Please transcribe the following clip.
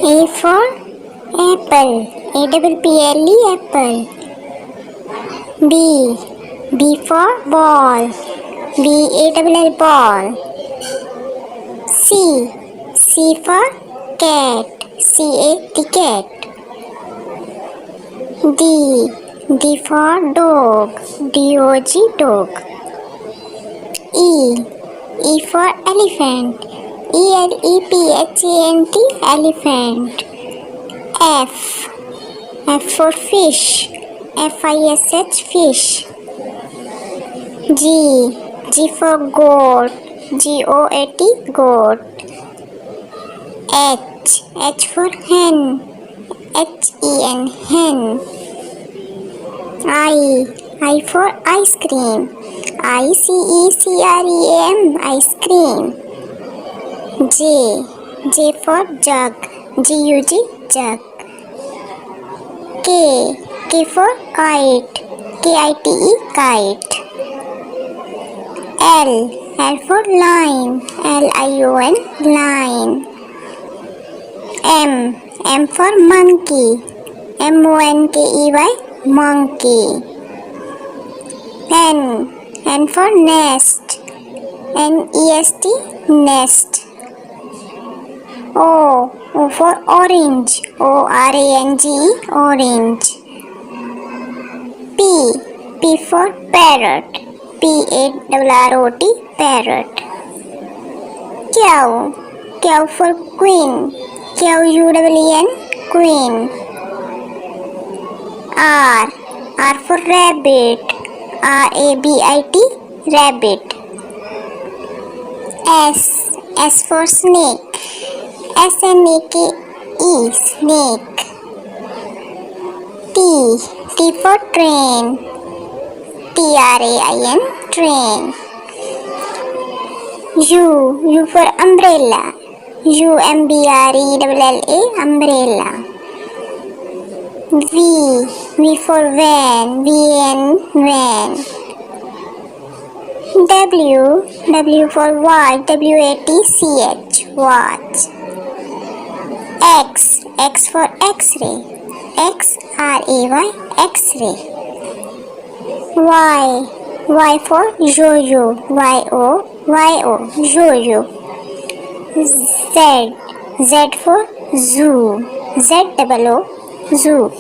A for apple. A-double-P-L-E, apple. B. B for ball. B-A-double-L, ball. C. C for cat. C-A-T, cat. D. D for dog. D-O-G, dog. E. E for elephant. E-L-E-P-H-A-N-T, elephant. F. F for fish. F-I-S-H, fish. G. G for goat. G-O-A-T, goat. H. H for hen. H-E-N, hen. I for ice cream. I-C-E-C-R-E-A-M, ice cream. J. J for jug. G-U-G, jug. K. K for kite. K-I-T-E, kite. L. L for lion. L-I-O-N, lion. M. M for monkey. M-O-N-K-E-Y, monkey. N. N for nest. N-E-S-T, nest. O. O for orange. O-R-A-N-G-E, orange. P. P for parrot. P-A-R-R-O-T, parrot. Q. Q for queen. Q-U-E-N, queen. R. R for rabbit. R-A-B-I-T, rabbit. S. S for snake. S-N-A-K-E, snake. T. T for train. T-R-A-I-N, train. U. U for umbrella. U-M-B-R-E-L-L-A, umbrella. V. V for van. V-A-N, van. W. W for watch. W-A-T-C-H, watch. X. X for X-ray. X-R-A-Y, X-ray. Y. Y for yo-yo. Y-O-Y-O, yo-yo. Z. Z for zoo. Z-O-O, zoo.